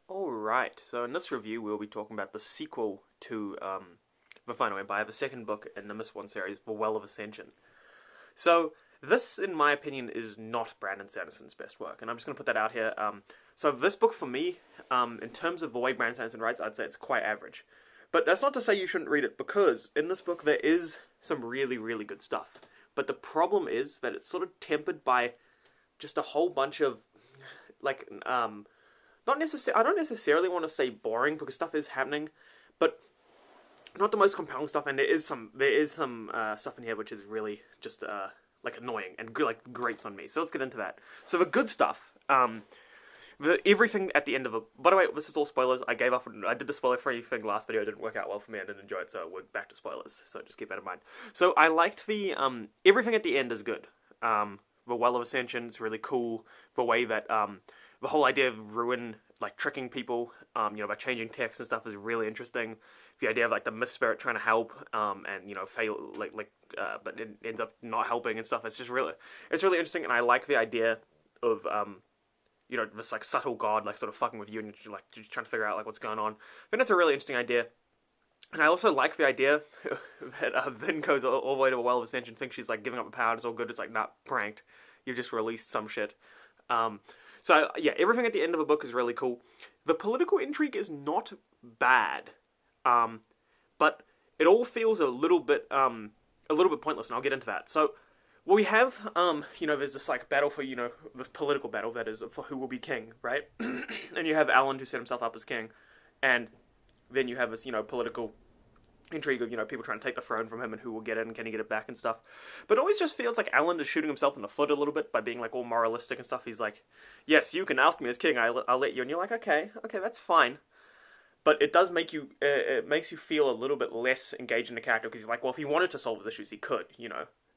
Alright, so in this review we'll be talking about the sequel to The Final Empire, the second book in the Mistborn series, The Well of Ascension. So, this, in my opinion, is not Brandon Sanderson's best work, and I'm just going to put that out here. So this book, for me, in terms of the way Brandon Sanderson writes, I'd say it's quite average. But that's not to say you shouldn't read it, because in this book there is some really, really good stuff. But the problem is that it's sort of tempered by just a whole bunch of, like, I don't necessarily want to say boring, because stuff is happening, but not the most compelling stuff, and there is some stuff in here which is really just like annoying and like grates on me. So let's get into that. So the good stuff, everything at the end of a. By the way, this is all spoilers. I gave up. I did the spoiler-free thing last video. It didn't work out well for me. I didn't enjoy it, so we're back to spoilers. So just keep that in mind. So I liked the everything at the end is good. The Well of Ascension is really cool. The way that the whole idea of ruin, like tricking people, by changing text and stuff is really interesting. The idea of like the Mist Spirit trying to help, and fail, but it ends up not helping and stuff. It's really interesting, and I like the idea of this like subtle god like sort of fucking with you, and you're just trying to figure out like what's going on. I think that's a really interesting idea. And I also like the idea that Vin goes all the way to a Well of Ascension, thinks she's like giving up the power, and it's all good. It's like, not pranked. You've just released some shit. So yeah, everything at the end of a book is really cool. The political intrigue is not bad, but it all feels a little bit pointless, and I'll get into that. So we have, there's this like battle for, the political battle that is for who will be king, right? And you have Alan who set himself up as king, and then you have this, political intrigue of, people trying to take the throne from him and who will get it and can he get it back and stuff. But it always just feels like Alan is shooting himself in the foot a little bit by being like all moralistic and stuff. He's like, yes, you can oust me as king, I'll let you. And you're like, okay, that's fine. But it does make you, it makes you feel a little bit less engaged in the character, because he's like, well, if he wanted to solve his issues, he could,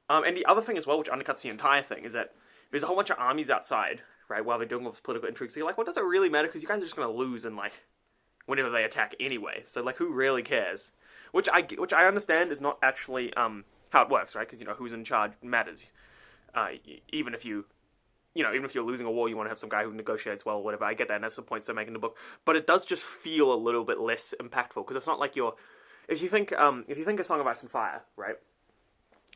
And the other thing as well, which undercuts the entire thing, is that there's a whole bunch of armies outside, right, while they're doing all this political intrigue. So you're like, well, does it really matter? Because you guys are just going to lose in, like, whenever they attack anyway. So, like, who really cares? Which I understand is not actually how it works, right? Because, who's in charge matters. Even if you're losing a war, you want to have some guy who negotiates well or whatever. I get that, and that's the points they're making in the book. But it does just feel a little bit less impactful, because it's not like if you think A Song of Ice and Fire, right?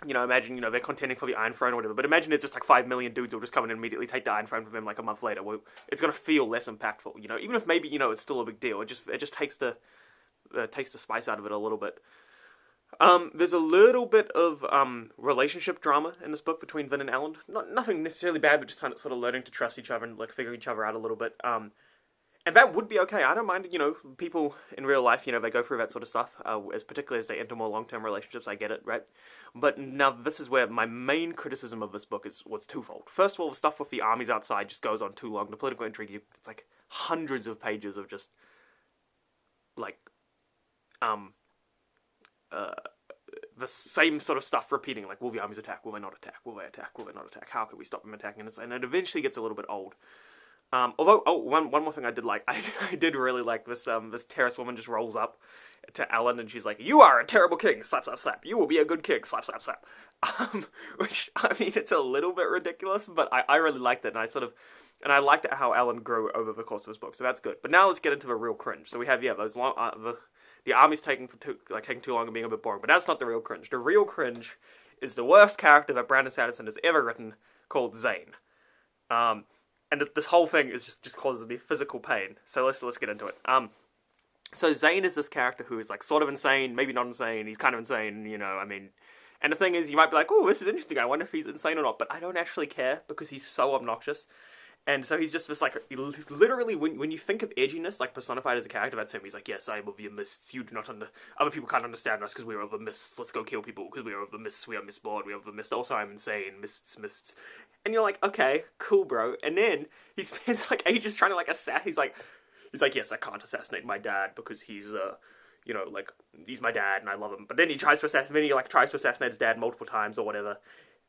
Imagine, they're contending for the Iron Throne or whatever, but imagine it's just like 5 million dudes who'll just come in and immediately take the Iron Throne from them like a month later. Well, it's going to feel less impactful, even if maybe, it's still a big deal. It just takes the spice out of it a little bit. There's a little bit of relationship drama in this book between Vin and Alan. Nothing necessarily bad, but just kind of sort of learning to trust each other and like figure each other out a little bit. And that would be okay. I don't mind, people in real life, they go through that sort of stuff, particularly as they enter more long-term relationships. I get it, right? But now this is where my main criticism of this book was twofold. First of all, the stuff with the armies outside just goes on too long. The political intrigue, it's like hundreds of pages of just, like, the same sort of stuff repeating, like, will the armies attack? Will they not attack? Will they attack? Will they not attack? How can we stop them attacking? And it eventually gets a little bit old. Although, one more thing I did like, I did really like this terrace woman just rolls up to Alan and she's like, you are a terrible king, slap, slap, slap. You will be a good king, slap, slap, slap. Which, I mean, it's a little bit ridiculous, but I really liked it, and I liked how Alan grew over the course of his book, so that's good. But now let's get into the real cringe. So we have, those long, the army's taking too long and being a bit boring, but that's not the real cringe. The real cringe is the worst character that Brandon Sanderson has ever written, called Zane. And this whole thing is just causes me physical pain. So let's get into it. So Zane is this character who is like sort of insane, maybe not insane. He's kind of insane, And the thing is, you might be like, oh, this is interesting. I wonder if he's insane or not. But I don't actually care, because he's so obnoxious. And so he's just this, like, literally, when you think of edginess, like, personified as a character, that's him. He's like, yes, I am of the mists. You do not other people can't understand us because we are of the mists. Let's go kill people because we are of the mists. We are Mistborn. We are of the mist. Also, I'm insane. Mists. And you're like, okay, cool, bro. And then he spends, like, ages trying to, like, he's like, yes, I can't assassinate my dad because he's, he's my dad and I love him. But then he tries to assassinate his dad multiple times or whatever.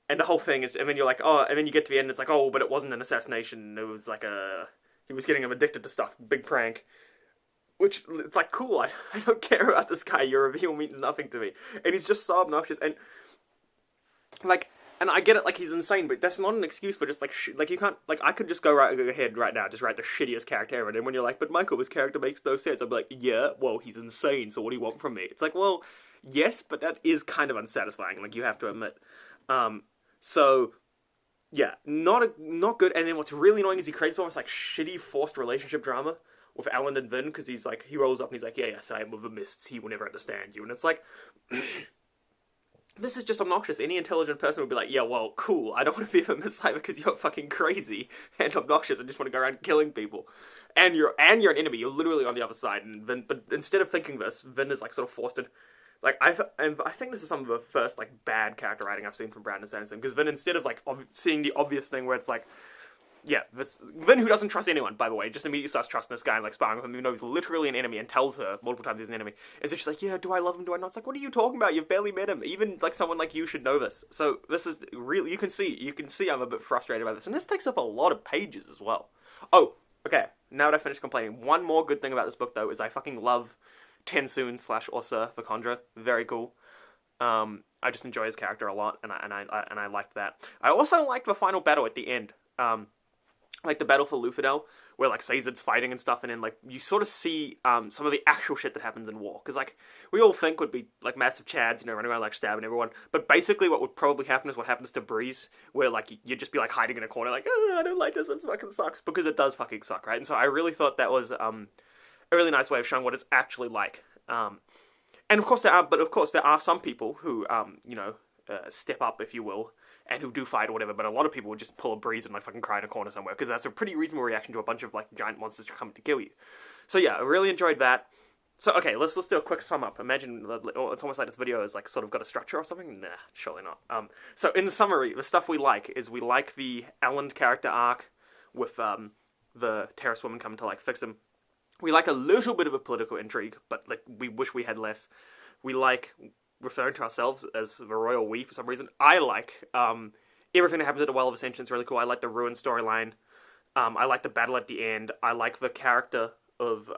And the whole thing is, and then you're like, oh, and then you get to the end, and it's like, oh, but it wasn't an assassination, it was like he was getting him addicted to stuff, big prank. Which, it's like, cool, I don't care about this guy, your reveal means nothing to me. And he's just so obnoxious, and, like, And I get it, like, he's insane, but that's not an excuse for just, like, like, you can't, like, I could just go right ahead right now, just write the shittiest character ever, and when you're like, but Michael, his character makes no sense, I'd be like, yeah, well, he's insane, so what do you want from me? It's like, well, yes, but that is kind of unsatisfying, like, you have to admit. So, yeah, not good, and then what's really annoying is he creates all this, like, shitty forced relationship drama with Alan and Vin, because he's like, he rolls up and he's like, yeah, yes, I am of the mists, he will never understand you, and it's like... This is just obnoxious. Any intelligent person would be like, yeah, well, cool, I don't want to be a Mist because you're fucking crazy and obnoxious and just want to go around killing people. And you're an enemy, you're literally on the other side. And Vin, but instead of thinking this, Vin is like sort of forced in. Like, I think this is some of the first, like, bad character writing I've seen from Brandon Sanderson. Because Vin, instead of, like, seeing the obvious thing where it's like, yeah, Vin, who doesn't trust anyone, by the way, just immediately starts trusting this guy and, like, sparring with him, even though he's literally an enemy, and tells her multiple times he's an enemy. Is she's like, yeah, do I love him, do I not? It's like, what are you talking about? You've barely met him. Even, like, someone like you should know this. So, this is really, you can see I'm a bit frustrated by this. And this takes up a lot of pages as well. Oh, okay, now that I finished complaining, one more good thing about this book, though, is I fucking love Tensoon / Orsa Vakondra. Very cool. I just enjoy his character a lot, and I liked that. I also liked the final battle at the end. Like the battle for Luthadel, where like Sazed's fighting and stuff, and then like you sort of see some of the actual shit that happens in war. Because like we all think would be like massive chads, you know, running around like stabbing everyone. But basically, what would probably happen is what happens to Breeze, where like you'd just be like hiding in a corner, like, oh, I don't like this fucking sucks, because it does fucking suck, right? And so I really thought that was a really nice way of showing what it's actually like. And of course there are some people who step up, if you will, and who do fight or whatever, but a lot of people would just pull a Breeze and like fucking cry in a corner somewhere, because that's a pretty reasonable reaction to a bunch of like giant monsters coming to kill you. So yeah, I really enjoyed that. So okay, let's do a quick sum up. Imagine it's almost like this video is like sort of got a structure or something. Nah, surely not. So in the summary, the stuff we like is we like the Elland character arc with the terrorist woman coming to like fix him. We like a little bit of a political intrigue, but like we wish we had less. We like referring to ourselves as the royal we for some reason. I like everything that happens at the Well of Ascension is really cool. I like the Ruin storyline. I like the battle at the end. I like the character of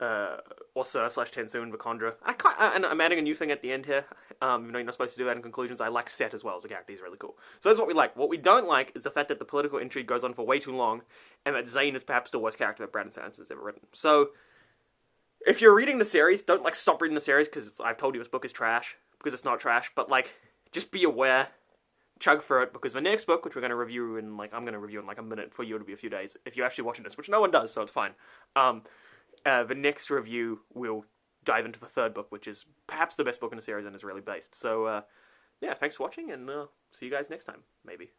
Orsa / Tensoon Vakondra. And I'm adding a new thing at the end here. Even though you're not supposed to do that in conclusions. I like Set as well as a character. He's really cool. So that's what we like. What we don't like is the fact that the political intrigue goes on for way too long, and that Zane is perhaps the worst character that Brandon Sanderson has ever written. So if you're reading the series, don't like stop reading the series because I've told you this book is trash, because it's not trash, but like just be aware, chug through it, because the next book, which we're going to review in like, I'm going to review in like a minute, for you it'll be a few days, if you're actually watching this, which no one does, so it's fine. The next review will dive into the third book, which is perhaps the best book in the series and is really based. So yeah, thanks for watching, and see you guys next time, maybe.